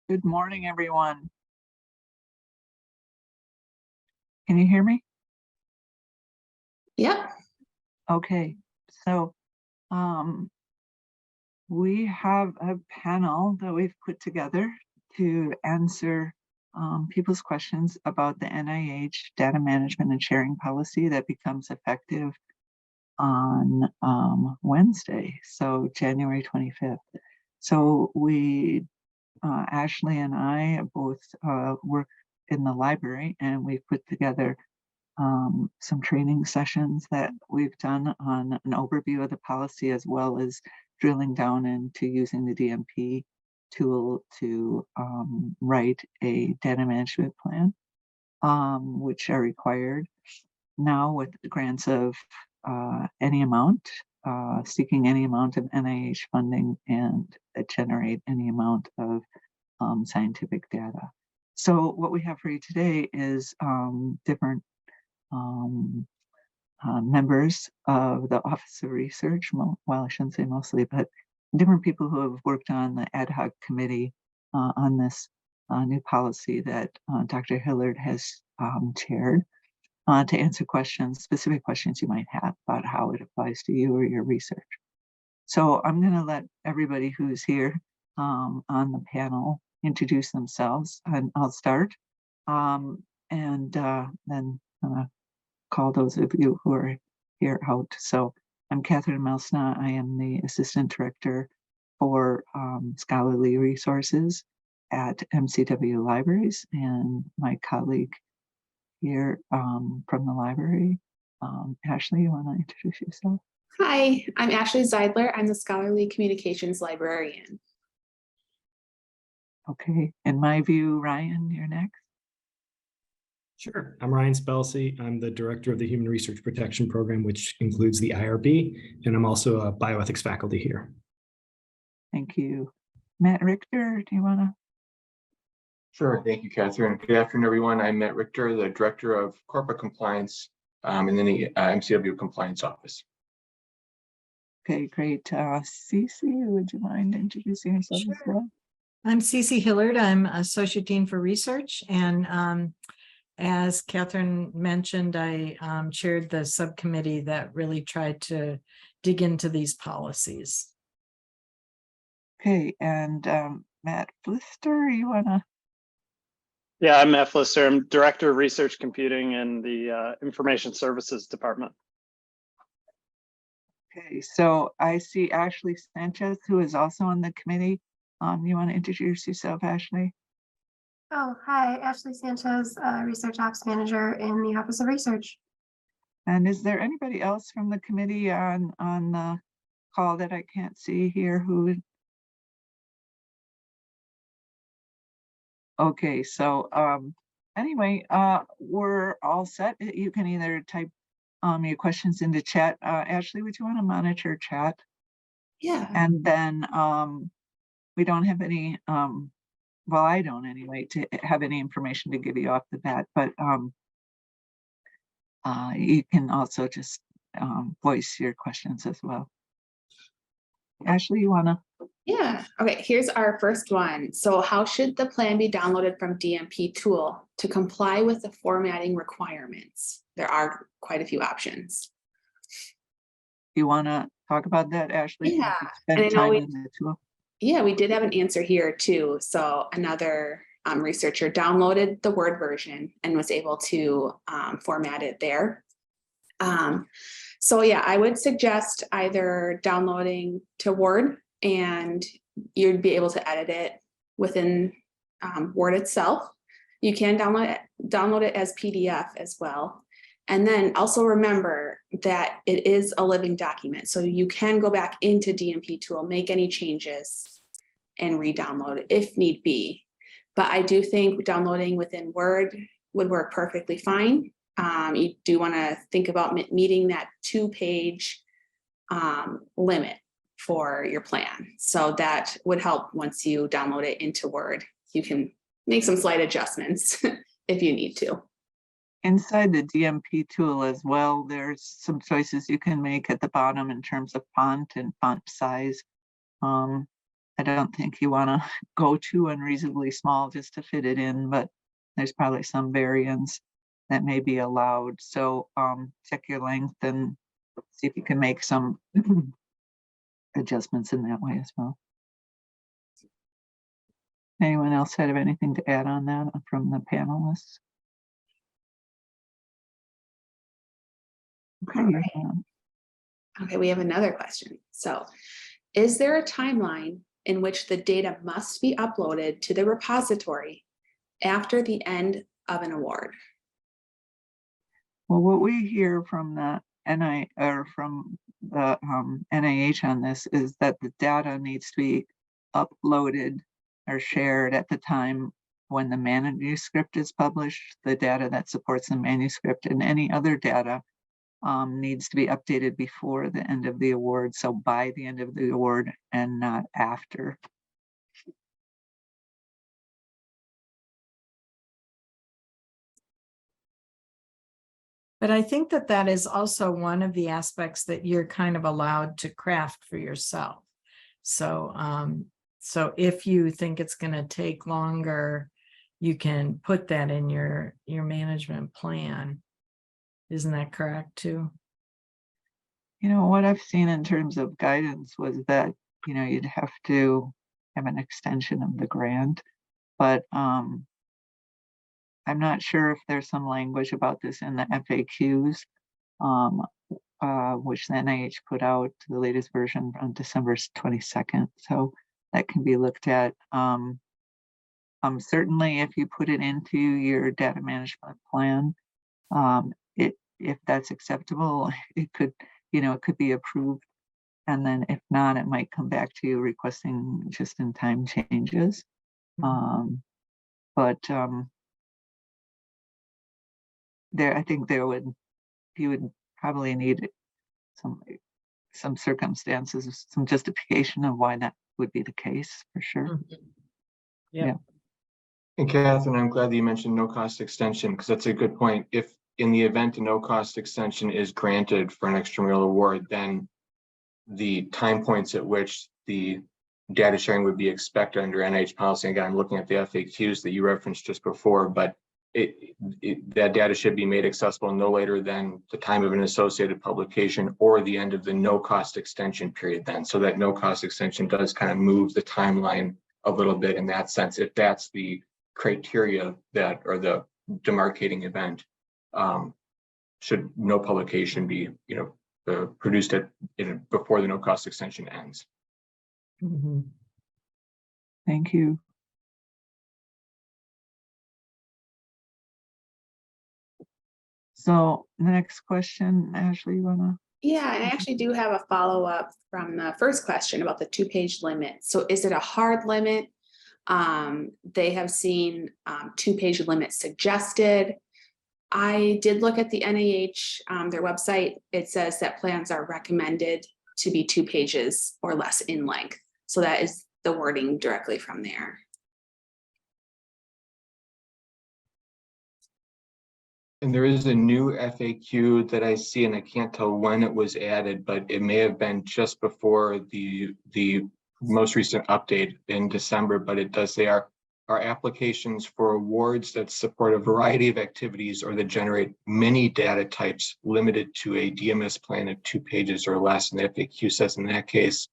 Good morning, everyone. Can you hear me? Yep. Okay, so we have a panel that we've put together to answer people's questions about the NIH data management and sharing policy that becomes effective on Wednesday, so January 25th. So we, Ashley and I both work in the library, and we've put together some training sessions that we've done on an overview of the policy, as well as drilling down into using the DMP tool to write a data management plan, which are required now with the grants of any amount, seeking any amount of NIH funding and generate any amount of scientific data. So what we have for you today is different members of the Office of Research, well, I shouldn't say mostly, but different people who have worked on the ad hoc committee on this new policy that Dr. Hillard has chaired to answer questions, specific questions you might have about how it applies to you or your research. So I'm going to let everybody who's here on the panel introduce themselves, and I'll start. And then call those of you who are here out. So I'm Catherine Melsna. I am the Assistant Director for Scholarly Resources at MCW Libraries, and my colleague here from the library, Ashley, you want to introduce yourself? Hi, I'm Ashley Zeidler. I'm the Scholarly Communications Librarian. Okay, in my view, Ryan, you're next. Sure. I'm Ryan Spelsey. I'm the director of the Human Research Protection Program, which includes the IRB, and I'm also a bioethics faculty here. Thank you. Matt Richter, do you want to? Sure. Thank you, Catherine. Good afternoon, everyone. I'm Matt Richter, the director of corporate compliance in the MCW Compliance Office. Okay, great. Cece, would you mind introducing yourself as well? I'm Cece Hillard. I'm Associate Dean for Research, and as Catherine mentioned, I chaired the subcommittee that really tried to dig into these policies. Okay, and Matt Flister, you want to? Yeah, I'm Matt Flister. I'm Director of Research Computing in the Information Services Department. Okay, so I see Ashley Sanchez, who is also on the committee. You want to introduce yourself, Ashley? Oh, hi, Ashley Sanchez, Research Ops Manager in the Office of Research. And is there anybody else from the committee on the call that I can't see here who? Okay, so anyway, we're all set. You can either type your questions into chat. Ashley, would you want to monitor chat? Yeah. And then we don't have any, well, I don't anyway, to have any information to give you off the bat, but you can also just voice your questions as well. Ashley, you wanna? Yeah. Okay, here's our first one. So how should the plan be downloaded from DMP tool to comply with the formatting requirements? There are quite a few options. You wanna talk about that, Ashley? Yeah, Spend and I know time we- in the tool. Yeah, we did have an answer here too. So another researcher downloaded the Word version and was able to format it there. So yeah, I would suggest either downloading to Word, and you'd be able to edit it within Word itself. You can download it as PDF as well. And then also remember that it is a living document. So you can go back into DMP tool, make any changes, and re-download it if need be. But I do think downloading within Word would work perfectly fine. You do want to think about meeting that 2-page limit for your plan. So that would help once you download it into Word. You can make some slight adjustments if you need to. Inside the DMP tool as well, there's some choices you can make at the bottom in terms of font and font size. I don't think you want to go too unreasonably small just to fit it in, but there's probably some variance that may be allowed. So check your length and see if you can make some adjustments in that way as well. Anyone else have anything to add on that from the panelists? Okay. All right. Okay, we have another question. So, is there a timeline in which the data must be uploaded to the repository after the end of an award? Well, what we hear from the NIH on this is that the data needs to be uploaded or shared at the time when the manuscript is published, the data that supports the manuscript, and any other data needs to be updated before the end of the award. So by the end of the award and not after. But I think that that is also one of the aspects that you're kind of allowed to craft for yourself. So, so if you think it's going to take longer, you can put that in your management plan. Isn't that correct too? You know, what I've seen in terms of guidance was that, you know, you'd have to have an extension of the grant, but I'm not sure if there's some language about this in the FAQs, which the NIH put out the latest version on December 22nd. So that can be looked at. Certainly, if you put it into your data management plan, if that's acceptable, it could, you know, it could be approved. And then if not, it might come back to you requesting just-in-time changes. I think you would probably need some circumstances, some justification of why that would be the case, for sure. Yeah. And Catherine, I'm glad that you mentioned no cost extension, because that's a good point. If in the event a no cost extension is granted for an extramural award, then the time points at which the data sharing would be expected under NIH policy. Again, I'm looking at the FAQs that you referenced just before, but that data should be made accessible no later than the time of an associated publication or the end of the no cost extension period then. So that no cost extension does kind of move the timeline a little bit in that sense, if that's the criteria that, or the demarcating event, should no publication be, you know, produced before the no cost extension ends. Thank you. So the next question, Ashley, you wanna? Yeah, and I actually do have a follow-up from the first question about the 2-page limit. So is it a hard limit? They have seen 2-page limit suggested. I did look at the NIH, their website. It says that plans are recommended to be 2 pages or less in length. So that is the wording directly from there. And there is a new FAQ that I see, and I can't tell when it was added, but it may have been just before the most recent update in December, but it does say our applications for awards that support a variety of activities or that generate many data types limited to a DMS plan of 2 pages or less. And the FAQ says in that case,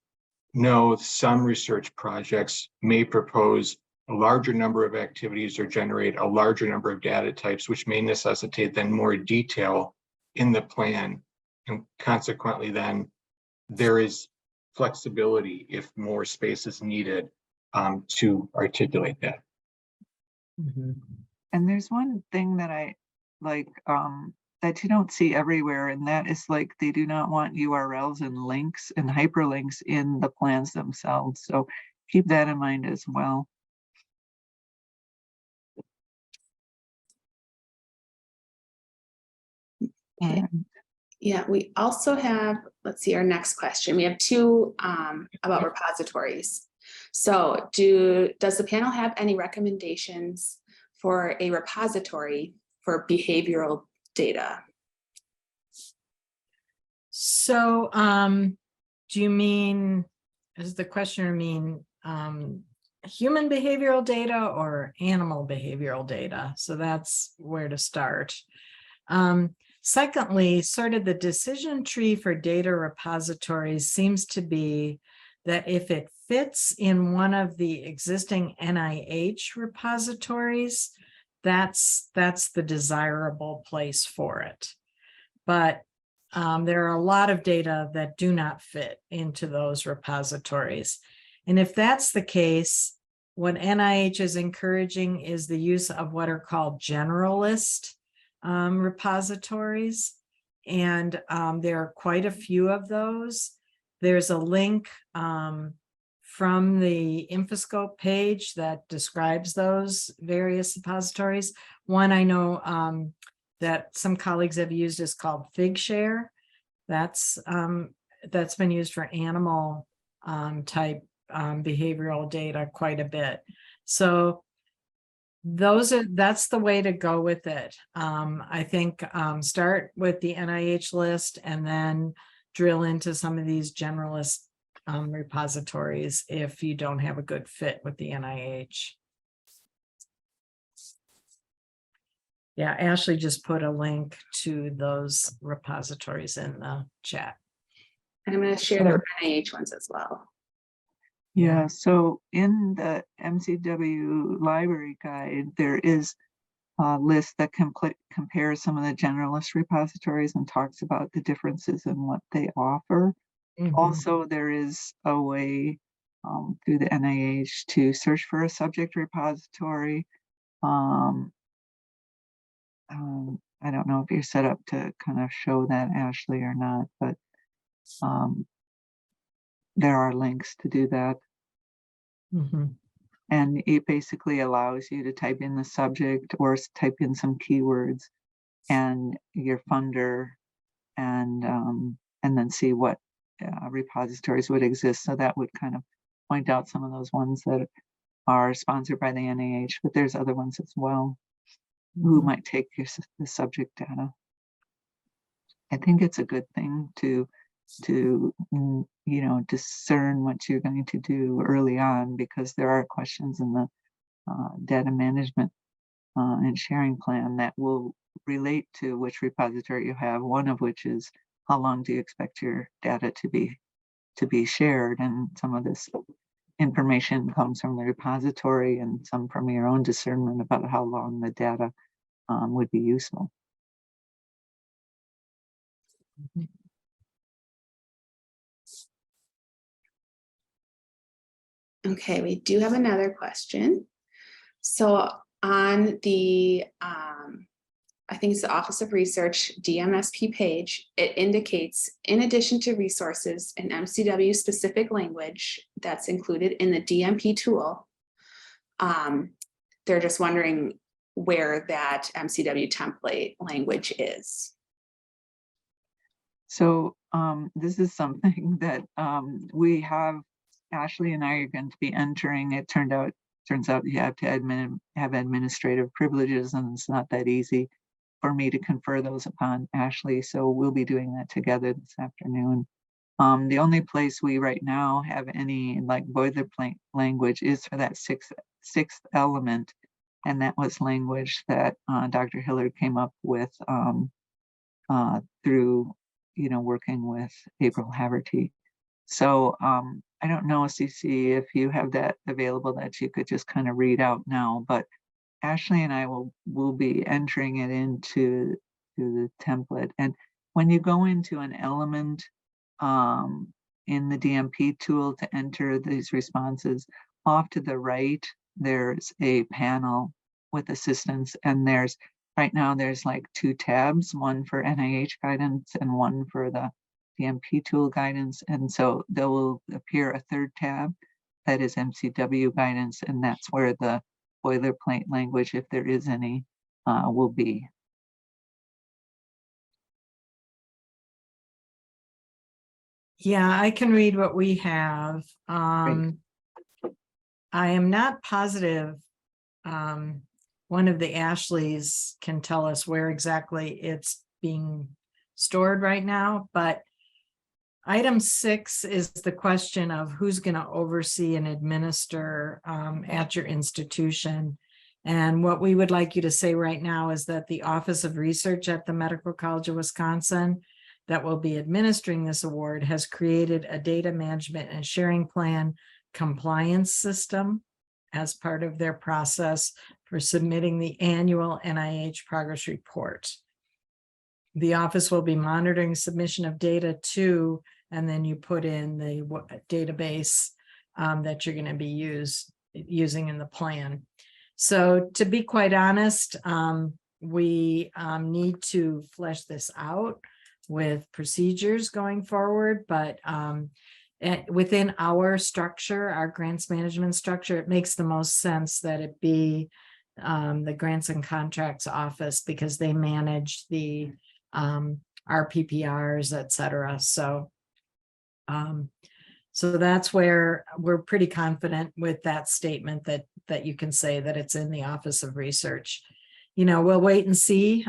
no, some research projects may propose a larger number of activities or generate a larger number of data types, which may necessitate then more detail in the plan. And consequently, then there is flexibility if more space is needed to articulate that. And there's one thing that I like that you don't see everywhere, and that is like they do not want URLs and links and hyperlinks in the plans themselves. So keep that in mind as well. Yeah, we also have, let's see, our next question. We have 2 about repositories. So does the panel have any recommendations for a repository for behavioral data? So do you mean, does the questioner mean human behavioral data or animal behavioral data. So that's where to start. Secondly, sort of the decision tree for data repositories seems to be that if it fits in one of the existing NIH repositories, that's the desirable place for it. But there are a lot of data that do not fit into those repositories. And if that's the case, what NIH is encouraging is the use of what are called generalist repositories. And there are quite a few of those. There's a link from the Infoscope page that describes those various repositories. One I know that some colleagues have used is called Figshare. That's been used for animal type behavioral data quite a bit. So that's the way to go with it. I think start with the NIH list and then drill into some of these generalist repositories if you don't have a good fit with the NIH. Yeah, Ashley just put a link to those repositories in the chat. And I'm going to share the NIH ones as well. Yeah, so in the MCW library guide, there is a list that compares some of the generalist repositories and talks about the differences in what they offer. Also, there is a way through the NIH to search for a subject repository. I don't know if you're set up to kind of show that, Ashley, or not, but there are links to do that. And it basically allows you to type in the subject or type in some keywords and your funder and then see what repositories would exist. So that would kind of point out some of those ones that are sponsored by the NIH, but there's other ones as well who might take the subject data. I think it's a good thing to discern what you're going to do early on, because there are questions in the data management and sharing plan that will relate to which repository you have, one of which is how long do you expect your data to be shared, and some of this information comes from the repository and some from your own discernment about how long the data would be useful. Okay, we do have another question. So on the, I think it's the Office of Research DMSP page, it indicates in addition to resources in MCW specific language that's included in the DMP tool, they're just wondering where that MCW template language is. So this is something that we have, Ashley and I are going to be entering. It turns out you have to have administrative privileges, and it's not that easy for me to confer those upon Ashley. So we'll be doing that together this afternoon. The only place we right now have any like boilerplate language is for that sixth element. And that was language that Dr. Hillard came up with through, working with April Haverty. So I don't know, CC, if you have that available that you could just kind of read out now, but Ashley and I will be entering it into the template. And when you go into an element in the DMP tool to enter these responses, off to the right, there's a panel with assistance, and right now there's like 2 tabs, one for NIH guidance and one for the DMP tool guidance. And so there will appear a 3rd tab that is MCW guidance, and that's where the boilerplate language, if there is any, will be. Yeah, I can read what we have. I am not positive one of the Ashleys can tell us where exactly it's being stored right now, but Item 6 is the question of who's going to oversee and administer at your institution. And what we would like you to say right now is that the Office of Research at the Medical College of Wisconsin that will be administering this award has created a data management and sharing plan compliance system as part of their process for submitting the annual NIH progress report. The office will be monitoring submission of data to, and then you put in the database that you're going to be using in the plan. So to be quite honest, we need to flesh this out with procedures going forward, but within our structure, our grants management structure, it makes the most sense that it be the Grants and Contracts Office, because they manage the RPPRs, et cetera. So that's where we're pretty confident with that statement that you can say that it's in the Office of Research. We'll wait and see.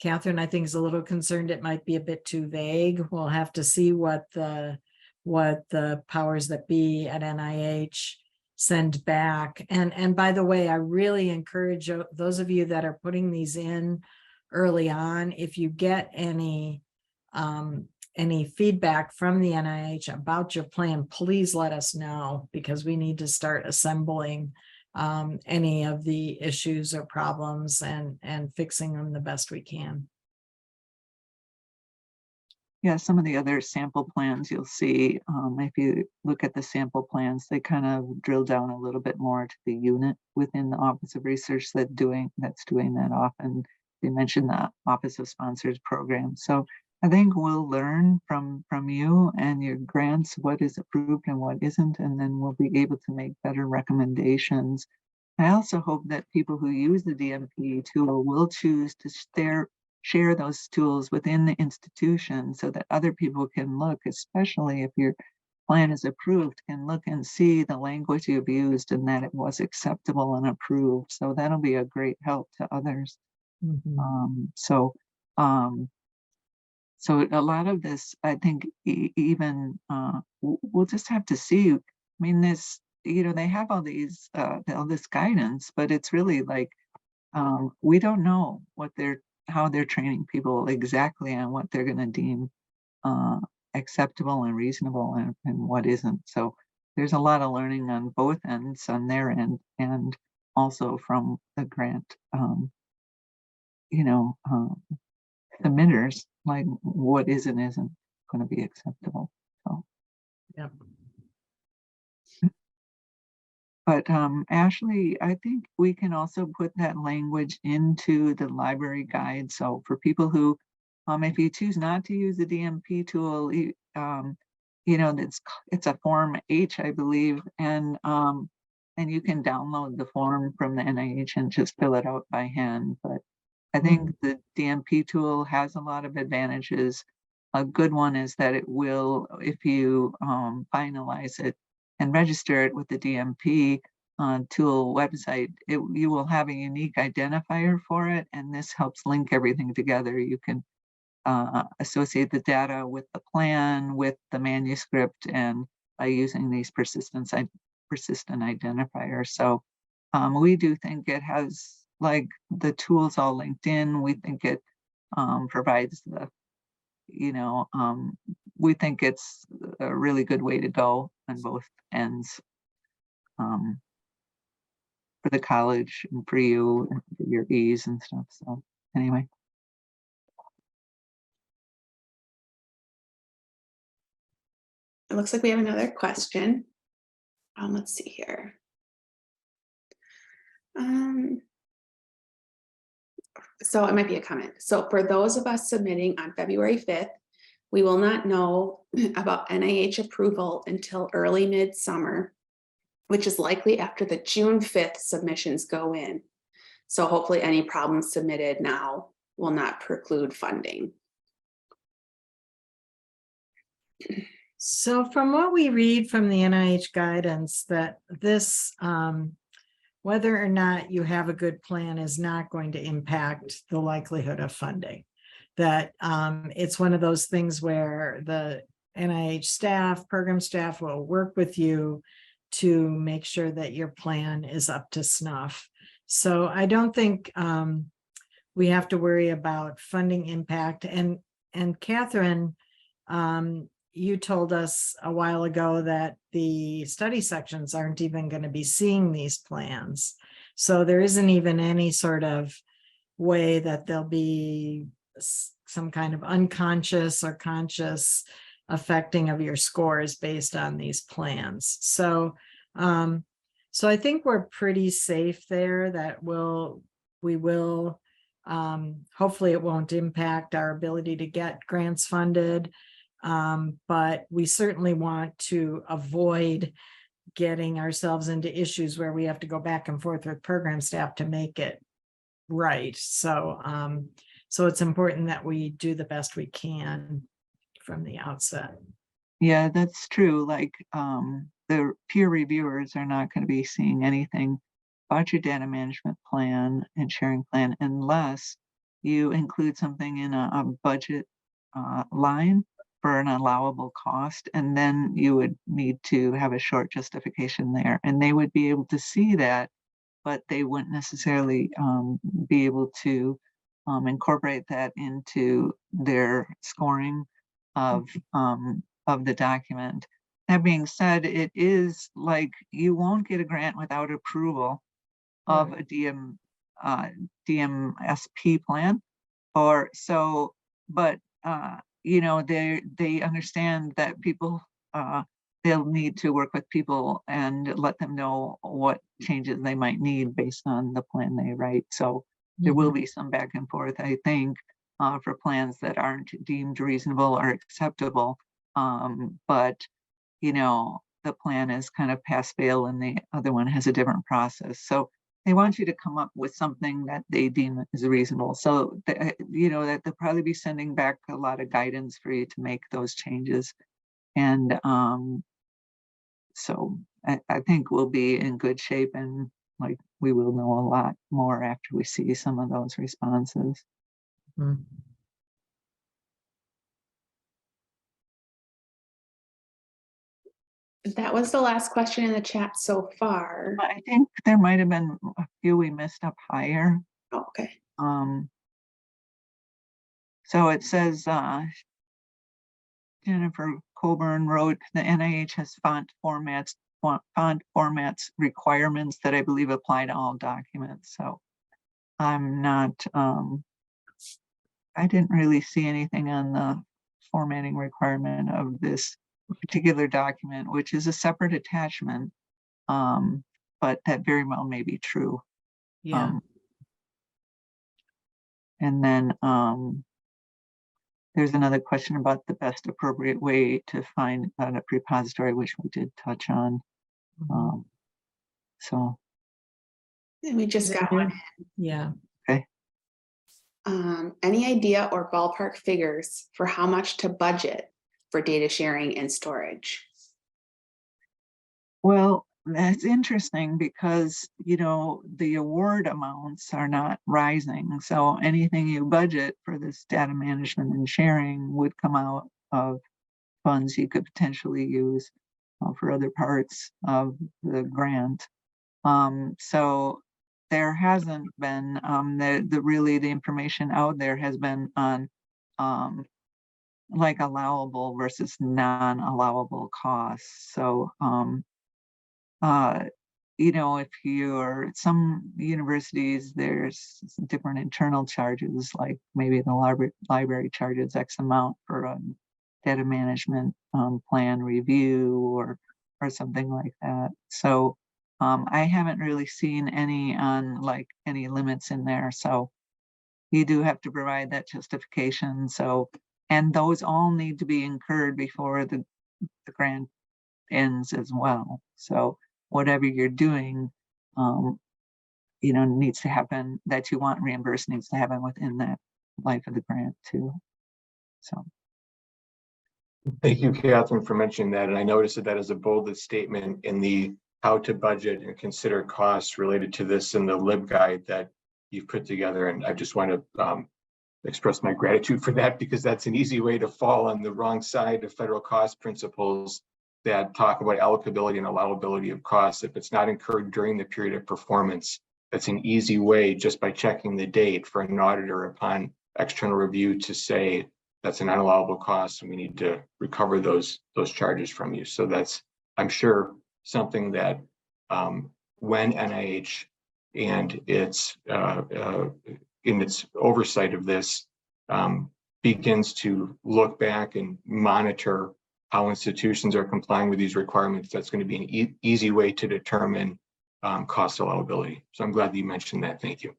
Catherine, I think, is a little concerned it might be a bit too vague. We'll have to see what the powers that be at NIH send back. And by the way, I really encourage those of you that are putting these in early on, if you get any feedback from the NIH about your plan, please let us know, because we need to start assembling any of the issues or problems and fixing them the best we can. Yeah, some of the other sample plans you'll see, if you look at the sample plans, they kind of drill down a little bit more to the unit within the Office of Research that's doing that often. They mentioned the Office of Sponsors program. So I think we'll learn from you and your grants what is approved and what isn't, and then we'll be able to make better recommendations. I also hope that people who use the DMP tool will choose to share those tools within the institution so that other people can look, especially if your plan is approved, can look and see the language you've used and that it was acceptable and approved. So that'll be a great help to others. Mm-hmm. So a lot of this, I think, even we'll just have to see. I mean, they have all this guidance, but it's really like we don't know how they're training people exactly on what they're going to deem acceptable and reasonable and what isn't. So there's a lot of learning on both ends, on their end, and also from the grant, emitters, like what is and isn't going to be acceptable. So, yep. But Ashley, I think we can also put that language into the library guide. So for people who, if you choose not to use the DMP tool, it's a Form H, I believe, and you can download the form from the NIH and just fill it out by hand. But I think the DMP tool has a lot of advantages. A good one is that it will, if you finalize it and register it with the DMP tool website, you will have a unique identifier for it, and this helps link everything together. You can associate the data with the plan, with the manuscript, and by using these persistent identifiers. So we do think it has, like, the tools all linked in. We think it provides we think it's a really good way to go on both ends for the college and for you and for your ease and stuff. So anyway. It looks like we have another question. Let's see here. So it might be a comment. So for those of us submitting on February 5th, we will not know about NIH approval until early midsummer, which is likely after the June 5th submissions go in. So hopefully any problems submitted now will not preclude funding. So from what we read from the NIH guidance, that this, whether or not you have a good plan is not going to impact the likelihood of funding. that it's one of those things where the NIH staff, program staff will work with you to make sure that your plan is up to snuff. So I don't think we have to worry about funding impact. And Catherine, you told us a while ago that the study sections aren't even going to be seeing these plans. So there isn't even any sort of way that there'll be some kind of unconscious or conscious affecting of your scores based on these plans. So I think we're pretty safe there, that we will hopefully it won't impact our ability to get grants funded. But we certainly want to avoid getting ourselves into issues where we have to go back and forth with program staff to make it right. So it's important that we do the best we can from the outset. Yeah, that's true. Like the peer reviewers are not going to be seeing anything about your data management plan and sharing plan unless you include something in a budget line for an allowable cost, and then you would need to have a short justification there, and they would be able to see that, but they wouldn't necessarily be able to incorporate that into their scoring of the document. That being said, it is like you won't get a grant without approval of a DMSP plan, or so. But you know, they understand that people they'll need to work with people and let them know what changes they might need based on the plan they write. So there will be some back and forth, I think, for plans that aren't deemed reasonable or acceptable. But you know, the plan is kind of pass fail and the other one has a different process. So they want you to come up with something that they deem is reasonable. So, you know, that they'll probably be sending back a lot of guidance for you to make those changes. And so I think we'll be in good shape, and like we will know a lot more after we see some of those responses. That was the last question in the chat so far. I think there might have been a few we missed up higher. Oh, okay. So it says, Jennifer Coburn wrote, the NIH has font formats requirements that I believe apply to all documents. So I'm not, I didn't really see anything on the formatting requirement of this particular document, which is a separate attachment. But that very well may be true. Yeah. And then there's another question about the best appropriate way to find a repository, which we did touch on. So. And we just got one. Yeah. Okay. Any idea or ballpark figures for how much to budget for data sharing and storage? Well, that's interesting because, you know, the award amounts are not rising. So anything you budget for this data management and sharing would come out of funds you could potentially use for other parts of the grant. So there hasn't been the information out there has been on like allowable versus non-allowable costs. So you know, if you're some universities, there's different internal charges, like maybe the library charges X amount for a data management plan review or something like that. So I haven't really seen any on like any limits in there. So you do have to provide that justification. So, and those all need to be incurred before the grant ends as well. So whatever you're doing, you know, needs to happen, that you want reimbursed needs to happen within that life of the grant too. So. Thank you, Catherine, for mentioning that. And I noticed that is a bolded statement in the how to budget and consider costs related to this in the LibGuide that you've put together. And I just want to express my gratitude for that, because that's an easy way to fall on the wrong side of federal cost principles that talk about allocability and allowability of costs. If it's not incurred during the period of performance, that's an easy way, just by checking the date, for an auditor upon external review to say that's an unallowable cost and we need to recover those charges from you. So that's, I'm sure, something that when NIH and its in its oversight of this begins to look back and monitor how institutions are complying with these requirements, that's going to be an easy way to determine cost allowability. So I'm glad that you mentioned that. Thank you.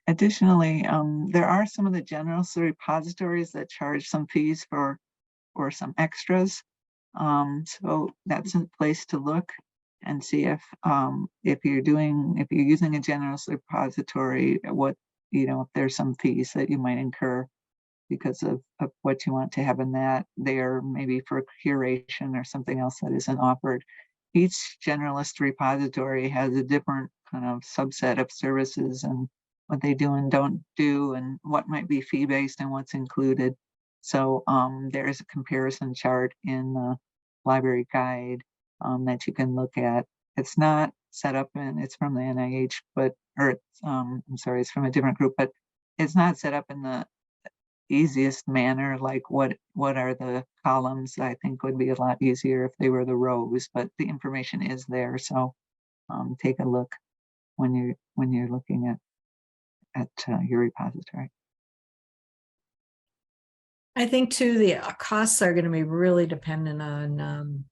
Additionally, there are some of the general repositories that charge some fees for some extras. So that's a place to look and see if you're using a generous repository, what, if there's some fees that you might incur because of what you want to have in that there, maybe for curation or something else that isn't offered. Each generalist repository has a different kind of subset of services and what they do and don't do and what might be fee-based and what's included. So there is a comparison chart in the library guide that you can look at. It's not set up it's from the NIH, I'm sorry, it's from a different group, but it's not set up in the easiest manner. Like what are the columns? I think would be a lot easier if they were the rows, but the information is there. So take a look when you're looking at your repository. I think too, the costs are going to be really dependent on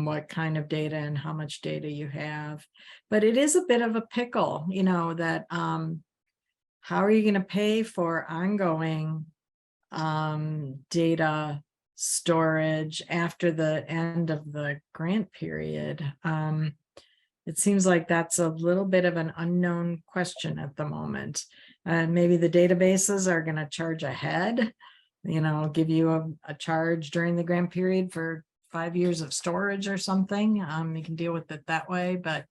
what kind of data and how much data you have. But it is a bit of a pickle, that how are you going to pay for ongoing data storage after the end of the grant period? It seems like that's a little bit of an unknown question at the moment. And maybe the databases are going to charge ahead, give you a charge during the grant period for 5 years of storage or something. You can deal with it that way. But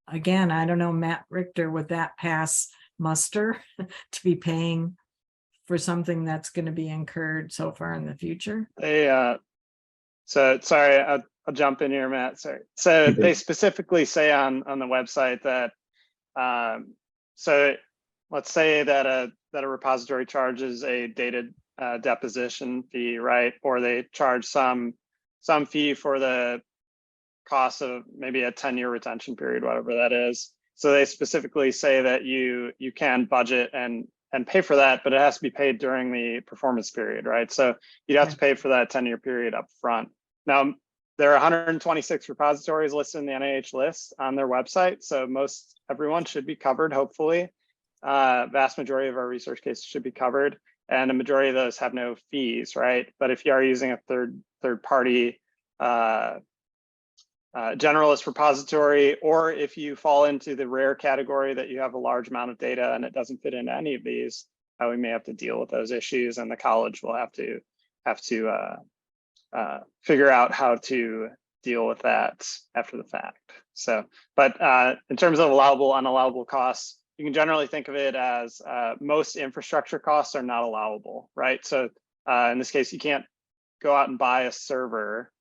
again, I don't know, Matt Richter, would that pass muster to be paying for something that's going to be incurred so far in the future? So sorry, I'll jump in here, Matt. Sorry. So they specifically say on the website that so let's say that a repository charges a data deposition fee, right? Or they charge some fee for the cost of maybe a 10-year retention period, whatever that is. So they specifically say that you can budget and pay for that, but it has to be paid during the performance period, right? So you'd have to pay for that 10-year period up front. Now, there are 126 repositories listed in the NIH list on their website, so everyone should be covered, hopefully. Vast majority of our research cases should be covered, and a majority of those have no fees, right? But if you are using a third party generalist repository, or if you fall into the rare category that you have a large amount of data and it doesn't fit into any of these, we may have to deal with those issues, and the college will have to figure out how to deal with that after the fact. So, but in terms of allowable, unallowable costs, you can generally think of it as most infrastructure costs are not allowable, right? So in this case, you can't go out and buy a server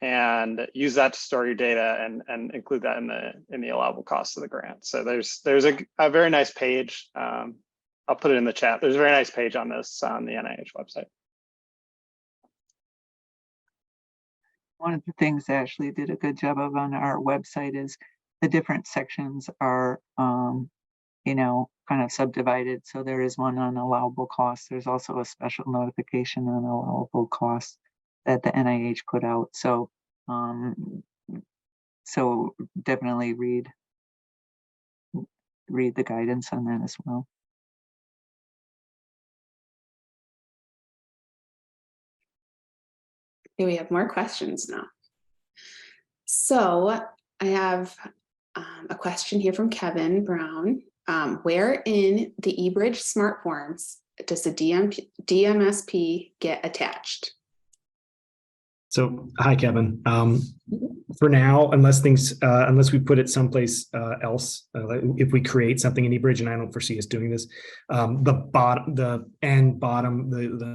and use that to store your data and include that in the allowable costs of the grant. So there's a very nice page. I'll put it in the chat. There's a very nice page on this on the NIH website. One of the things Ashley did a good job of on our website is the different sections are, kind of subdivided. So there is one on allowable costs. There's also a special notification on allowable costs that the NIH put out. So, so definitely read the guidance on that as well. Okay, we have more questions now. So I have a question here from Kevin Brown. Where in the eBridge smart forms does the DMSP get attached? So, hi, Kevin. For now, unless we put it someplace else, if we create something in eBridge, and I don't foresee us doing this, the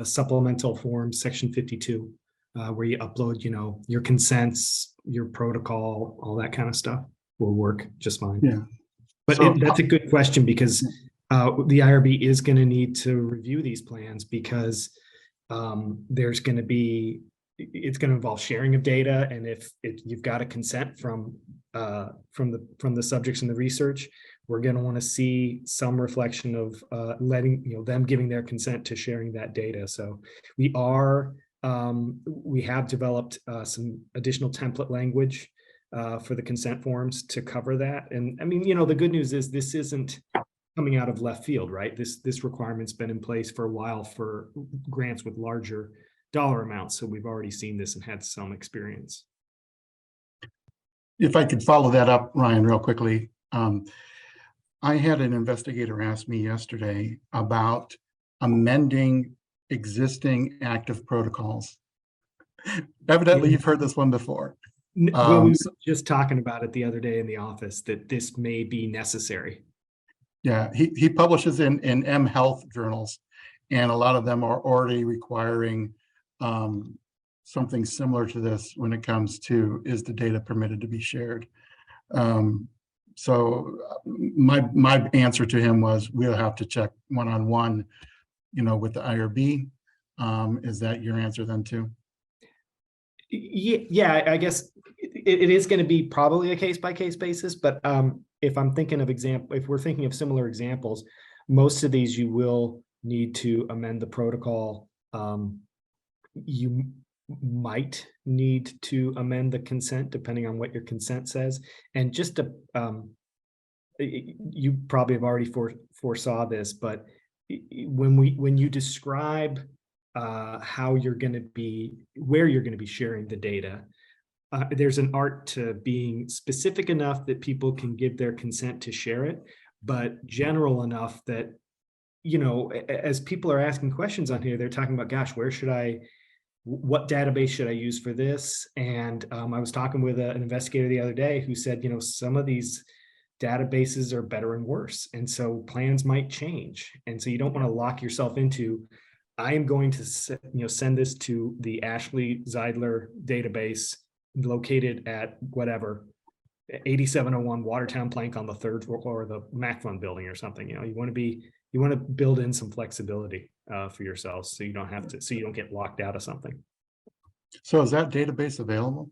supplemental form, section 52, where you upload, your consents, your protocol, all that kind of stuff will work just fine. Yeah. But So- that's a good question, because the IRB is going to need to review these plans, because there's going to be, it's going to involve sharing of data, and if you've got a consent from the subjects in the research, we're going to want to see some reflection of letting them giving their consent to sharing that data. So we have developed some additional template language for the consent forms to cover that. And I mean, the good news is this isn't coming out of left field, right? This requirement's been in place for a while for grants with larger dollar amounts. So we've already seen this and had some experience. If I could follow that up, Ryan, real quickly. I had an investigator ask me yesterday about amending existing active protocols. Evidently, you've heard this one before. Well, we were just talking about it the other day in the office, that this may be necessary. Yeah, he publishes in M Health journals, and a lot of them are already requiring something similar to this when it comes to, is the data permitted to be shared? So my answer to him was, we'll have to check one-on-one, with the IRB. Is that your answer then too? Yeah, I guess it is going to be probably a case-by-case basis, but if I'm thinking of if we're thinking of similar examples, most of these you will need to amend the protocol. You might need to amend the consent depending on what your consent says. And just to, you probably have already foresaw this, but when you describe how you're going to be, where you're going to be sharing the data, there's an art to being specific enough that people can give their consent to share it, but general enough that, as people are asking questions on here, they're talking about, gosh, what database should I use for this? And I was talking with an investigator the other day who said, some of these databases are better and worse. And so plans might change. And so you don't want to lock yourself into, I am going to send this to the Ashley Zeidler database located at whatever, 8701 Watertown Plank on the 3rd floor, or the MacFun building or something. You want to build in some flexibility for yourselves, so you don't have to, so you don't get locked out of something. So is that database available?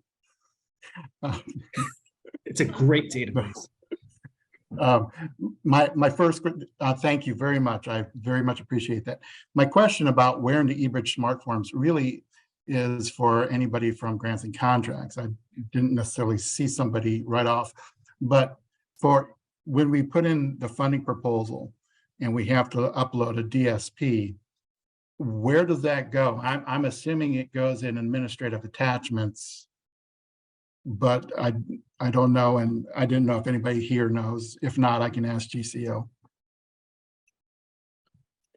It's a great database. My first, thank you very much. I very much appreciate that. My question about where into eBridge smart forms really is for anybody from grants and contracts. I didn't necessarily see somebody right off, but for when we put in the funding proposal and we have to upload a DSP, where does that go? I'm assuming it goes in administrative attachments, but I don't know, and I didn't know if anybody here knows. If not, I can ask GCO.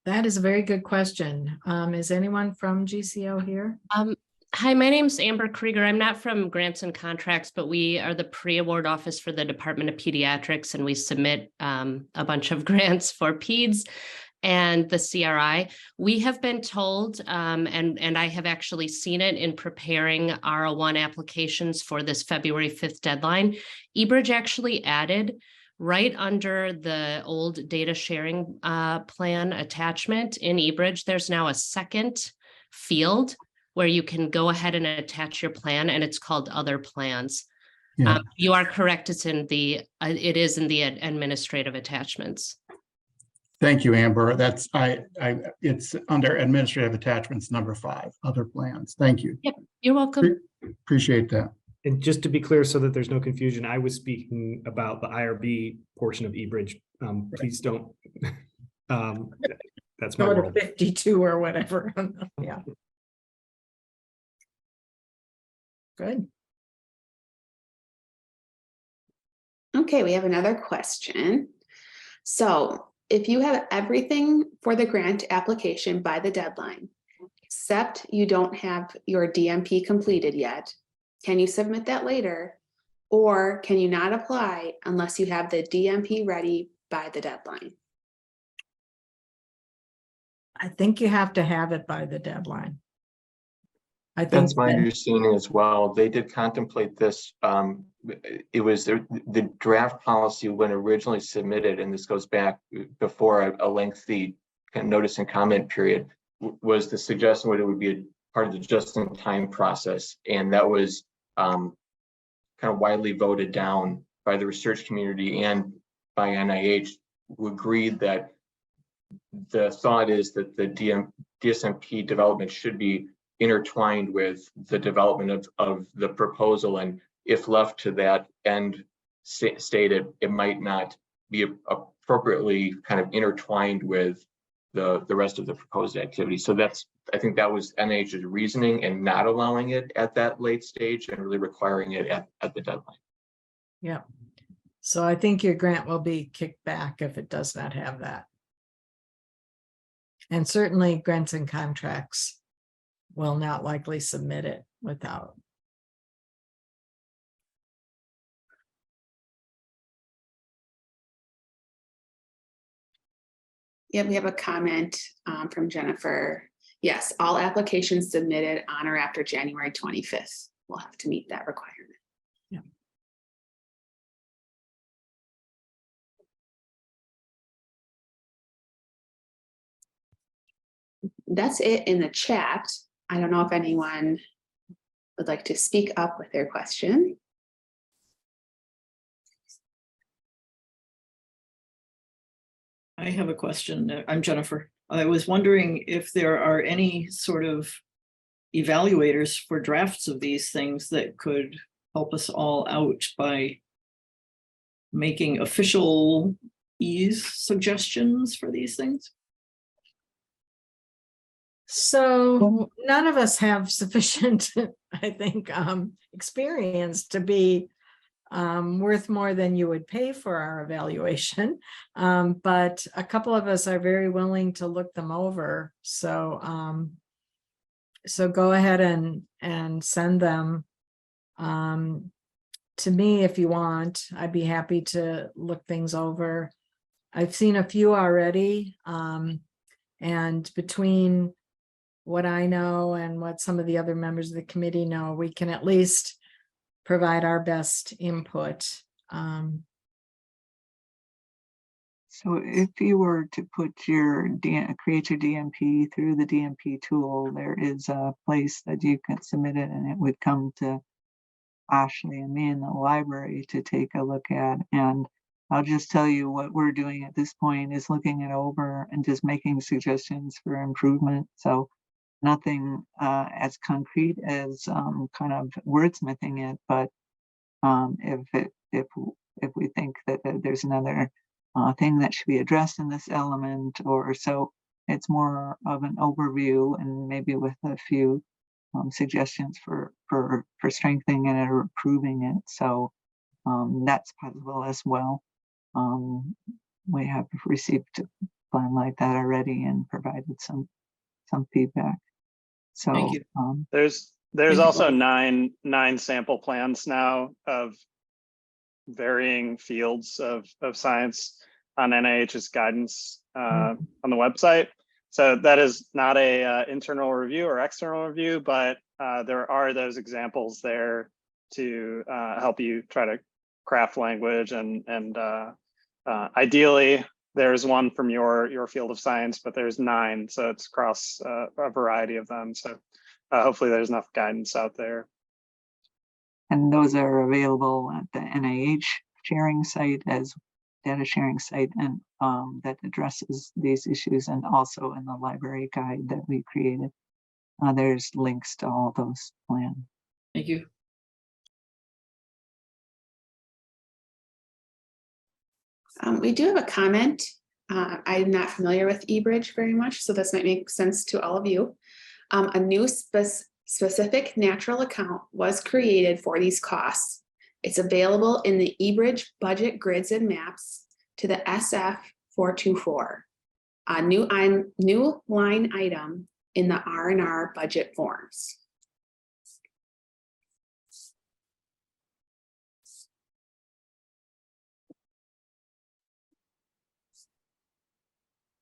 That is a very good question. Is anyone from GCO here? Hi, my name's Amber Krieger. I'm not from Grants and Contracts, but we are the pre-award office for the Department of Pediatrics, and we submit a bunch of grants for peds and the CRI. We have been told, and I have actually seen it in preparing R01 applications for this February 5th deadline. eBridge actually added right under the old data sharing plan attachment in eBridge, there's now a second field where you can go ahead and attach your plan, and it's called Other Plans. Yeah. You are correct. It is in the administrative attachments. Thank you, Amber. That's it's under administrative attachments number 5, Other Plans. Thank you. Yep, you're welcome. Appreciate that. And just to be clear, so that there's no confusion, I was speaking about the IRB portion of eBridge. Please don't. That's my Go to world. 52 or whatever. Yeah. Good. Okay, we have another question. So if you have everything for the grant application by the deadline, except you don't have your DMP completed yet. Can you submit that later? Or can you not apply unless you have the DMP ready by the deadline? I think you have to have it by the deadline. I think That's my that- understanding as well. They did contemplate this. It was the draft policy when originally submitted, and this goes back before a lengthy notice and comment period, was the suggestion that it would be a part of the just-in-time process. And that was kind of widely voted down by the research community and by NIH, who agreed that the thought is that the DSMP development should be intertwined with the development of the proposal, and if left to that end stated, it might not be appropriately kind of intertwined with the rest of the proposed activity. So I think that was NIH's reasoning and not allowing it at that late stage and really requiring it at the deadline. Yeah. So I think your grant will be kicked back if it does not have that. And certainly grants and contracts will not likely submit it without. Yeah, we have a comment from Jennifer. Yes, all applications submitted on or after January 25th will have to meet that requirement. Yeah. That's it in the chat. I don't know if anyone would like to speak up with their question. I have a question. I'm Jennifer. I was wondering if there are any sort of evaluators for drafts of these things that could help us all out by making official ease suggestions for these things? So none of us have sufficient, I think, experience to be worth more than you would pay for our evaluation. But a couple of us are very willing to look them over. So so go ahead and send them to me if you want. I'd be happy to look things over. I've seen a few already. And between what I know and what some of the other members of the committee know, we can at least provide our best input. So if you were to put create your DMP through the DMP tool, there is a place that you can submit it and it would come to Ashley and me in the library to take a look at. And I'll just tell you what we're doing at this point is looking it over and just making suggestions for improvement. So nothing as concrete as kind of wordsmithing it, but if we think that there's another thing that should be addressed in this element, or so, it's more of an overview and maybe with a few suggestions for strengthening it or improving it. So that's possible as well. We have received a plan like that already and provided some feedback. So Thank you. There's also nine sample plans now of varying fields of science on NIH's guidance on the website. So that is not a internal review or external review, but there are those examples there to help you try to craft language and ideally there's one from your field of science, but there's 9, so it's across a variety of them. So hopefully there's enough guidance out there. and those are available at the NIH sharing site as data sharing site, and that addresses these issues, and also in the library guide that we created. There's links to all those plans. Thank you. We do have a comment. I'm not familiar with eBridge very much, so this might make sense to all of you. A new specific natural account was created for these costs. It's available in the eBridge budget grids and maps to the SF424. A new line item in the R&R budget forms.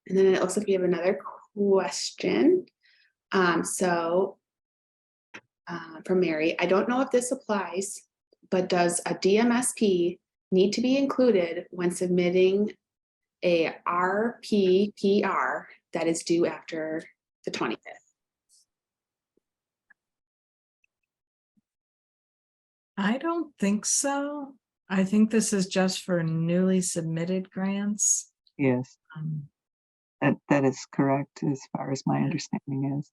And then it looks like we have another question. From Mary, I don't know if this applies, but does a DMSP need to be included when submitting a RPPR that is due after the 25th? I don't think so. I think this is just for newly submitted grants. Yes, Um, that is correct as far as my understanding is.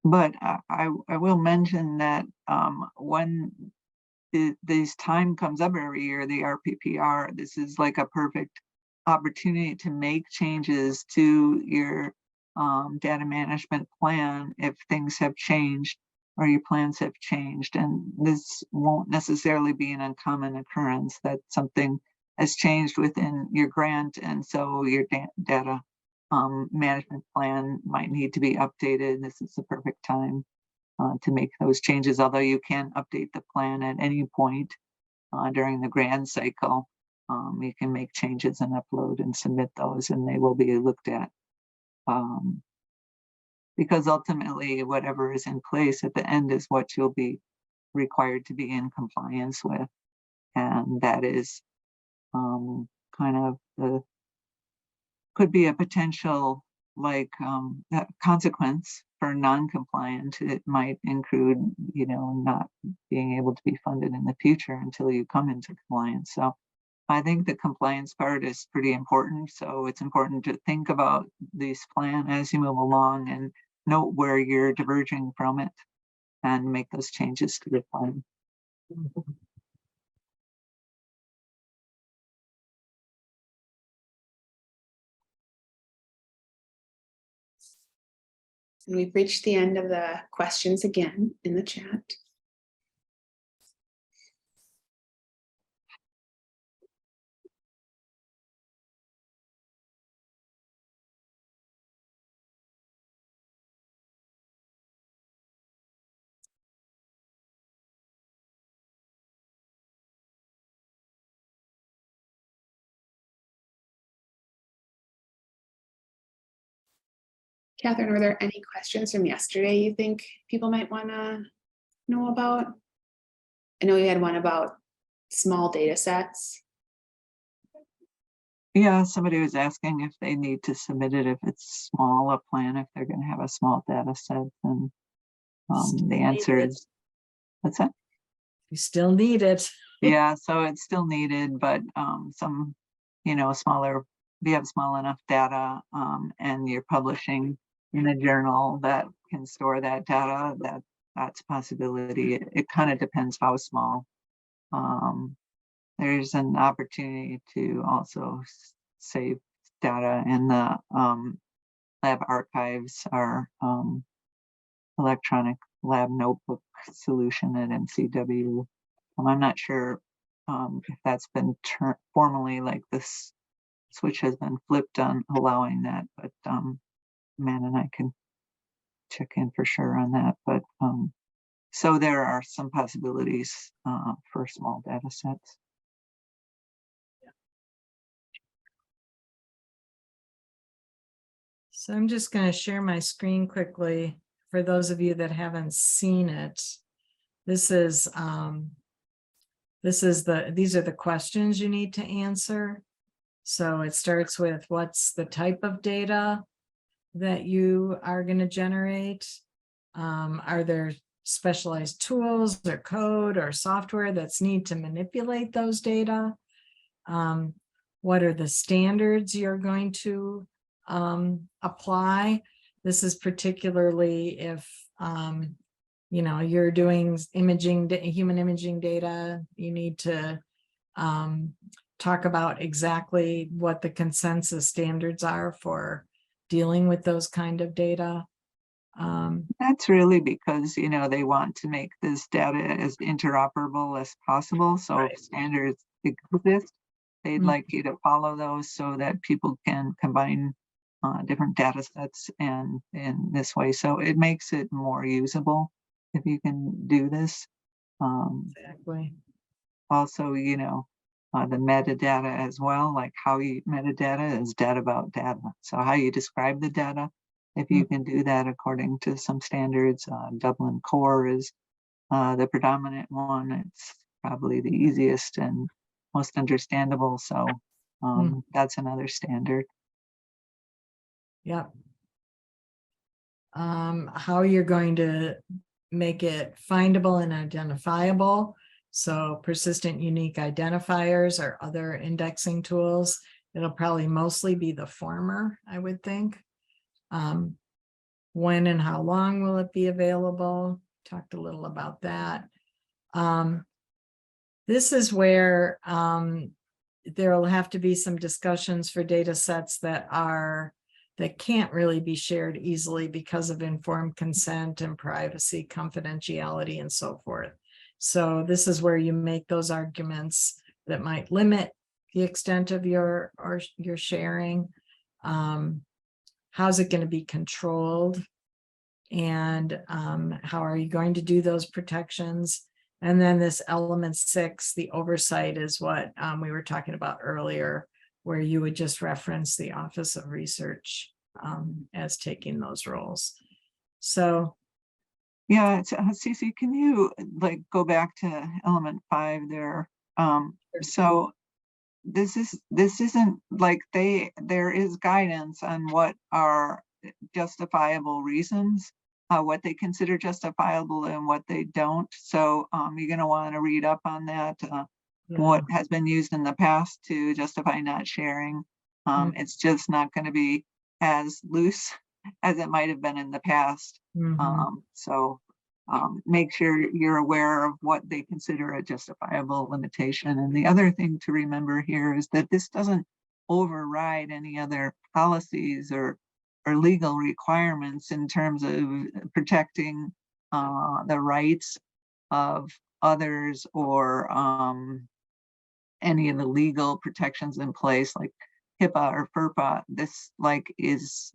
But I will mention that when this time comes up every year, the RPPR, this is like a perfect opportunity to make changes to your data management plan if things have changed or your plans have changed. And this won't necessarily be an uncommon occurrence that something has changed within your grant, and so your data management plan might need to be updated. This is the perfect time to make those changes, although you can update the plan at any point during the grant cycle. You can make changes and upload and submit those, and they will be looked at. Because ultimately, whatever is in place at the end is what you'll be required to be in compliance with. And that is kind of could be a potential consequence for non-compliant. It might include, not being able to be funded in the future until you come into compliance. So I think the compliance part is pretty important. So it's important to think about this plan as you move along and note where you're diverging from it and make those changes to the plan. And we've reached the end of the questions again in the chat. Catherine, were there any questions from yesterday you think people might want to know about? I know you had one about small data sets. Yeah, somebody was asking if they need to submit it if it's small, a plan, if they're going to have a small data set. And the answer is, what's that? You still need it. Yeah, so it's still needed, but some, smaller, if you have small enough data and you're publishing in a journal that can store that data, that's a possibility. It kind of depends how small. There's an opportunity to also save data in the lab archives, our electronic lab notebook solution at MCW. I'm not sure if that's been formally, like this switch has been flipped on allowing that, but Matt and I can check in for sure on that. But so there are some possibilities for small data sets. So I'm just going to share my screen quickly for those of you that haven't seen it. These are the questions you need to answer. So it starts with, what's the type of data that you are going to generate? Are there specialized tools or code or software that's need to manipulate those data? What are the standards you're going to apply? This is particularly if you're doing human imaging data, you need to talk about exactly what the consensus standards are for dealing with those kind of data. That's really because, they want to make this data as interoperable as possible. So if standards exist, they'd like you to follow those so that people can combine different data sets and in this way. So it makes it more usable if you can do this. Exactly. Also, you know, the metadata as well, like how you metadata is data about data. So how you describe the data, if you can do that according to some standards, Dublin Core is the predominant one. It's probably the easiest and most understandable. So that's another standard. Yep. How you're going to make it findable and identifiable. So persistent unique identifiers or other indexing tools. It'll probably mostly be the former, I would think. When and how long will it be available? Talked a little about that. This is where there will have to be some discussions for data sets that can't really be shared easily because of informed consent and privacy, confidentiality, and so forth. So this is where you make those arguments that might limit the extent of your sharing. How's it going to be controlled? And how are you going to do those protections? And then this element 6, the oversight, is what we were talking about earlier, where you would just reference the Office of Research as taking those roles. So yeah, Cece, can you like go back to element 5 there? So this isn't like there is guidance on what are justifiable reasons, what they consider justifiable and what they don't. So you're going to want to read up on that. What has been used in the past to justify not sharing. It's just not going to be as loose as it might have been in the past. So make sure you're aware of what they consider a justifiable limitation. And the other thing to remember here is that this doesn't override any other policies or legal requirements in terms of protecting the rights of others or any of the legal protections in place like HIPAA or FERPA. This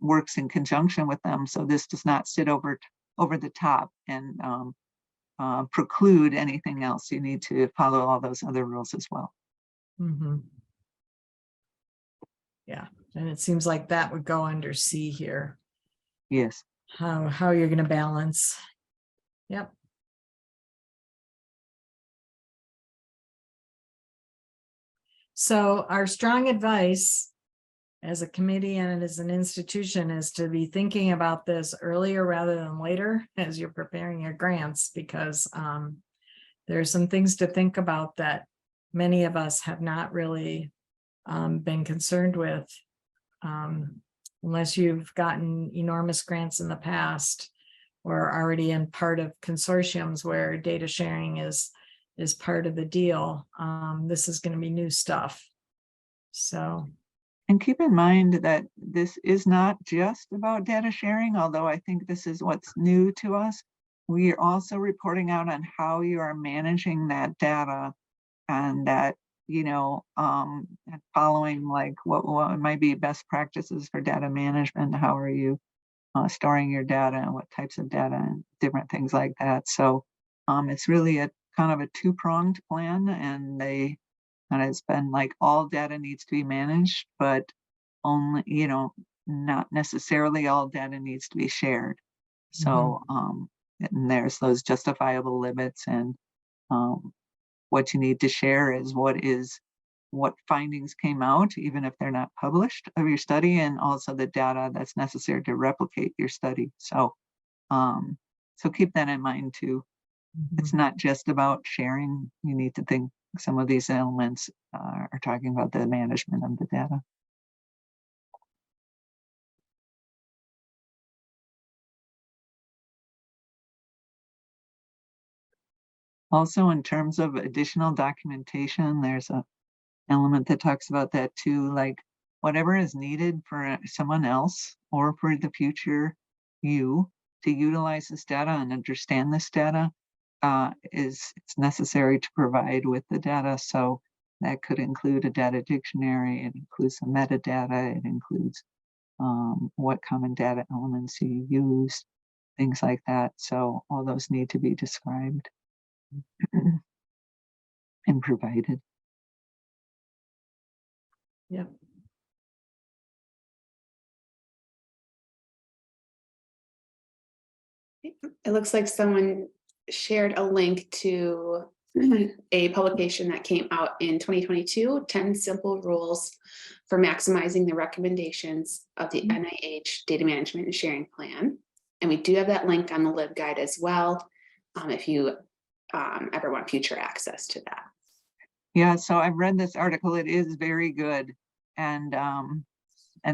works in conjunction with them. So this does not sit over the top and preclude anything else. You need to follow all those other rules as well. Yeah, and it seems like that would go under C here. Yes. How you're going to balance. Yep. So our strong advice as a committee and as an institution is to be thinking about this earlier rather than later as you're preparing your grants, because there's some things to think about that many of us have not really been concerned with, unless you've gotten enormous grants in the past or already in part of consortiums where data sharing is part of the deal. This is going to be new stuff. So. And keep in mind that this is not just about data sharing, although I think this is what's new to us. We are also reporting out on how you are managing that data and that, you know, following like what might be best practices for data management. How are you storing your data and what types of data and different things like that. So it's really a kind of a two-pronged plan, and it's been like all data needs to be managed, but only, you know, not necessarily all data needs to be shared. So and there's those justifiable limits, and what you need to share is what findings came out, even if they're not published, of your study, and also the data that's necessary to replicate your study. So so keep that in mind too. It's not just about sharing. You need to think some of these elements are talking about the management of the data. Also, in terms of additional documentation, there's a element that talks about that too, like whatever is needed for someone else or for the future you to utilize this data and understand this data it's necessary to provide with the data. So that could include a data dictionary, it includes some metadata, it includes what common data elements you use, things like that. So all those need to be described and provided. Yep. It looks like someone shared a link to a publication that came out in 2022, 10 Simple Rules for Maximizing the Recommendations of the NIH Data Management and Sharing Plan. And we do have that link on the LibGuide as well, if you ever want future access to that. Yeah, so I've read this article. It is very good. And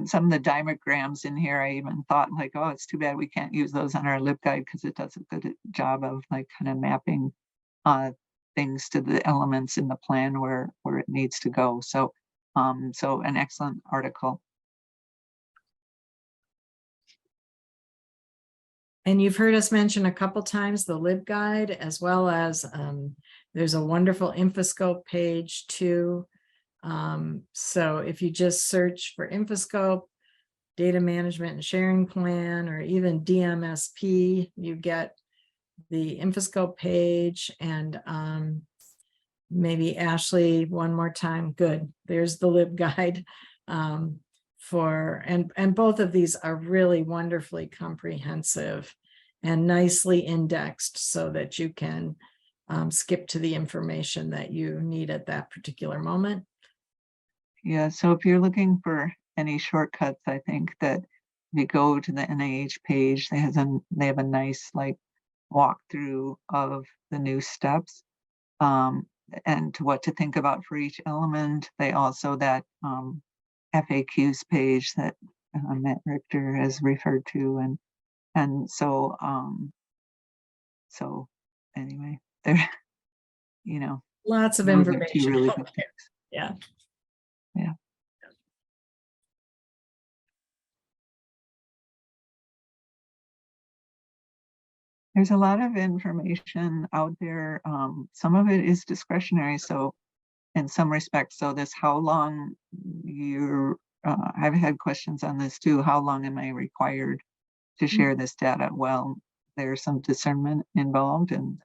some of the diagrams in here, I even thought like, oh, it's too bad we can't use those on our LibGuide because it does a good job of like kind of mapping things to the elements in the plan where it needs to go. So, so an excellent article. And you've heard us mention a couple times the LibGuide, as well as there's a wonderful Infoscope page too. So if you just search for Infoscope, Data Management and Sharing Plan, or even DMSP, you get the Infoscope page. And maybe Ashley, one more time. Good. There's the LibGuide. And both of these are really wonderfully comprehensive and nicely indexed so that you can skip to the information that you need at that particular moment. Yeah, so if you're looking for any shortcuts, I think that if you go to the NIH page, they have a nice like walkthrough of the new steps and to what to think about for each element. They also that FAQs page that Matt Richter has referred to, and so so anyway, there, you know, Lots of those are two information. really good things. Yeah. Yeah. There's a lot of information out there. Some of it is discretionary. So in some respects, so this how long I've had questions on this too. How long am I required to share this data? Well, there's some discernment involved, and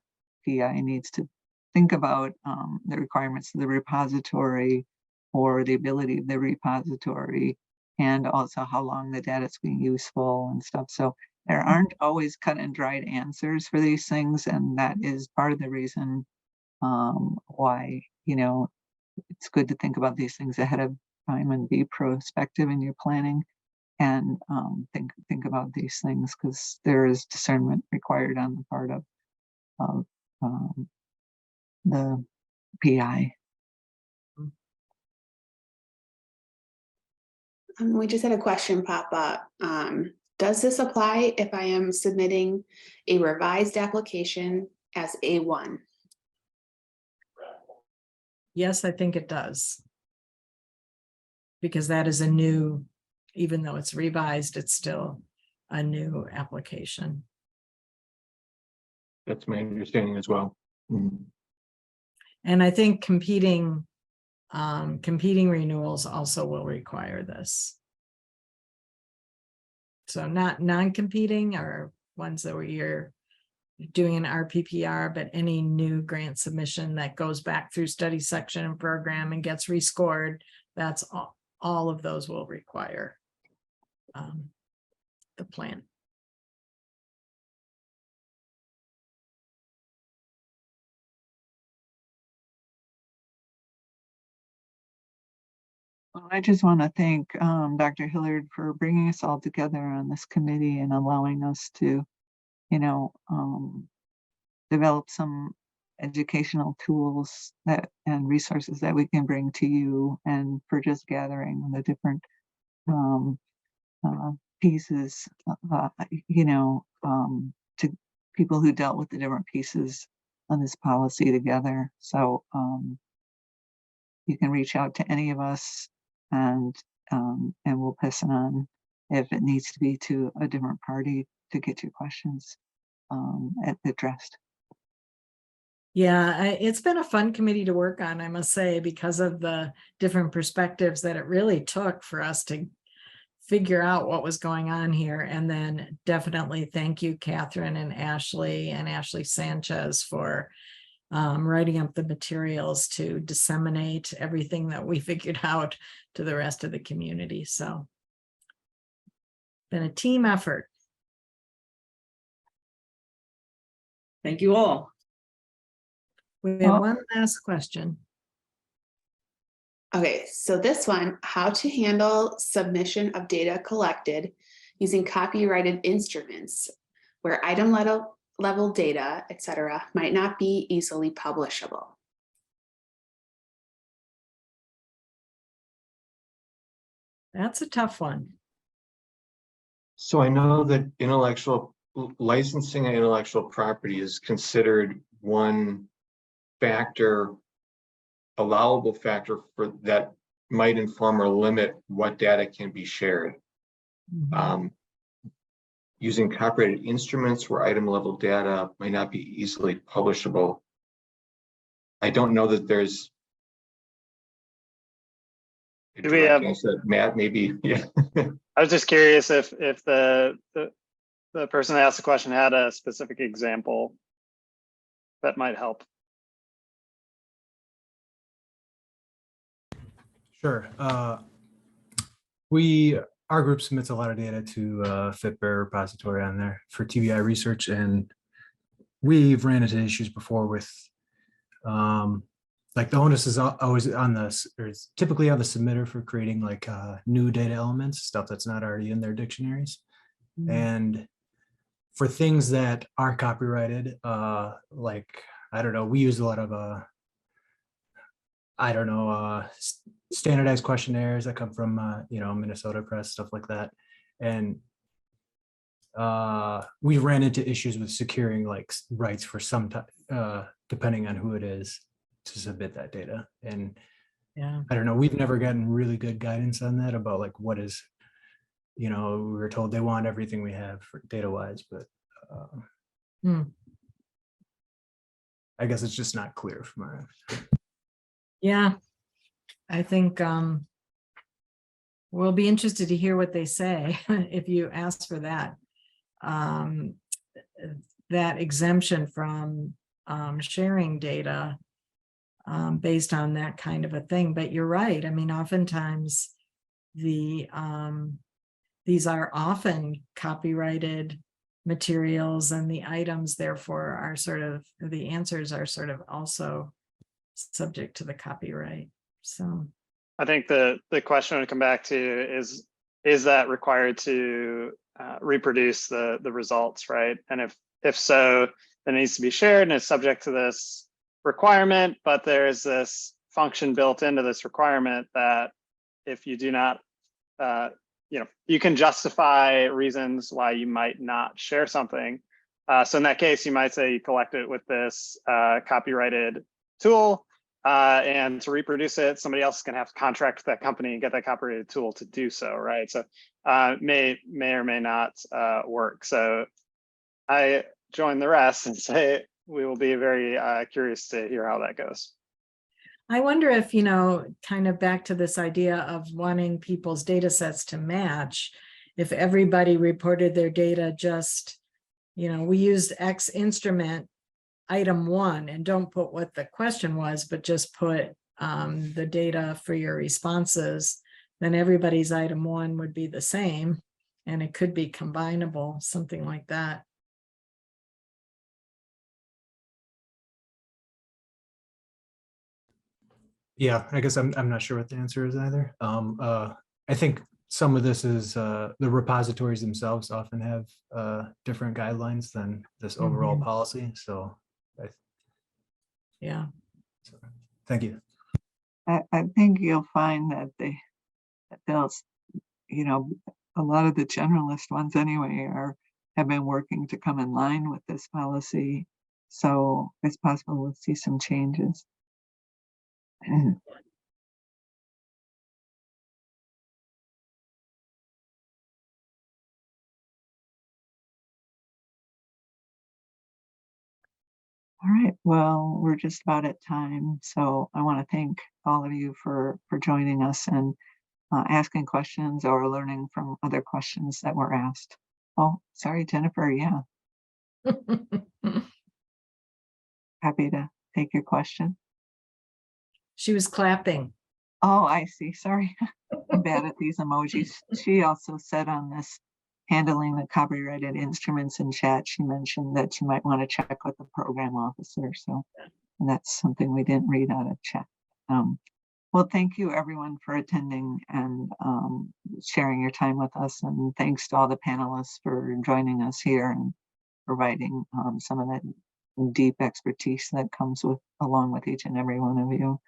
PI needs to think about the requirements of the repository or the ability of the repository, and also how long the data is being useful and stuff. So there aren't always cut and dried answers for these things, and that is part of the reason why, you know, it's good to think about these things ahead of time and be prospective in your planning, and think about these things, because there is discernment required on the part of the PI. We just had a question pop up. Does this apply if I am submitting a revised application as A1? Yes, I think it does. Because that is a new, even though it's revised, it's still a new application. That's my understanding as well. And I think competing renewals also will require this. So not non-competing or ones that you're doing an RPPR, but any new grant submission that goes back through study section and program and gets rescored, that's all of those will require the plan. Well, I just want to thank Dr. Hillard for bringing us all together on this committee and allowing us to, you know, develop some educational tools and resources that we can bring to you, and for just gathering the different pieces, you know, to people who dealt with the different pieces on this policy together. So you can reach out to any of us, and we'll pass it on if it needs to be to a different party to get your questions addressed. Yeah, it's been a fun committee to work on, I must say, because of the different perspectives that it really took for us to figure out what was going on here. And then definitely thank you, Catherine and Ashley Sanchez for writing up the materials to disseminate everything that we figured out to the rest of the community. So been a team effort. Thank you all. We have Well- one last question. Okay, so this one, how to handle submission of data collected using copyrighted instruments where item level data, etc., might not be easily publishable. That's a tough one. So I know that licensing and intellectual property is considered one factor, allowable factor for that might inform or limit what data can be shared. Using copyrighted instruments where item level data might not be easily publishable. I don't know that there's. Do we have- Matt, maybe, yeah. I was just curious if the person that asked the question had a specific example that might help. Sure. Our group submits a lot of data to FitBear repository on there for TBI research, and we've ran into issues before with like the onus is always on the, or it's typically on the submitter for creating like new data elements, stuff that's not already in their dictionaries. And for things that are copyrighted, like, I don't know, we use a lot of standardized questionnaires that come from Minnesota Press, stuff like that. And we ran into issues with securing like rights for some time, depending on who it is to submit that data. And Yeah. I don't know, we've never gotten really good guidance on that about like what is, we were told they want everything we have for data wise, but I guess it's just not clear from our end. Yeah, I think we'll be interested to hear what they say if you ask for that. That exemption from sharing data based on that kind of a thing. But you're right. I mean, oftentimes these are often copyrighted materials, and the items therefore are the answers are also subject to the copyright. So I think the question would come back to is that required to reproduce the results, right? And if so, then it needs to be shared and it's subject to this requirement, but there's this function built into this requirement that if you do not, you can justify reasons why you might not share something. So in that case, you might say you collect it with this copyrighted tool, and to reproduce it, somebody else is going to have to contract with that company and get that copyrighted tool to do so, right? So may or may not work. So I join the rest and say we will be very curious to hear how that goes. I wonder if, kind of back to this idea of wanting people's data sets to match, if everybody reported their data just, we used X instrument item 1 and don't put what the question was, but just put the data for your responses, then everybody's item 1 would be the same and it could be combinable, something like that. Yeah, I guess I'm not sure what the answer is either. I think some of this is the repositories themselves often have different guidelines than this overall policy. So yeah. So, thank you. I think you'll find that they'll, a lot of the generalist ones anyway have been working to come in line with this policy. So it's possible we'll see some changes. All right, well, we're just about at time. So I want to thank all of you for joining us, and asking questions or learning from other questions that were asked. Oh, sorry, Jennifer. Yeah, happy to take your question. She was clapping. Oh, I see. Sorry. I'm bad at these emojis. She also said on this handling the copyrighted instruments in chat, she mentioned that you might want to check with the program officer. So and that's something we didn't read out of chat. Well, thank you everyone for attending and sharing your time with us. And thanks to all the panelists for joining us here and providing some of that deep expertise that comes with along with each and every one of you.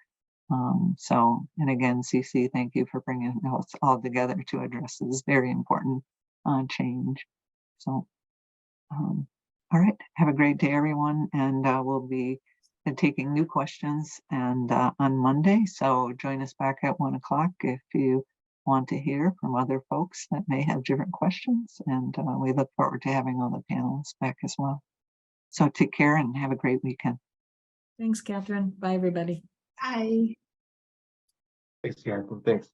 And again, CC, thank you for bringing us all together to address this very important change. So, all right, have a great day, everyone. And we'll be taking new questions and on Monday. So join us back at 1 o'clock if you want to hear from other folks that may have different questions. And we look forward to having all the panelists back as well. So take care and have a great weekend. Thanks, Catherine. Bye, everybody. Bye. Thanks, Karen. Thanks.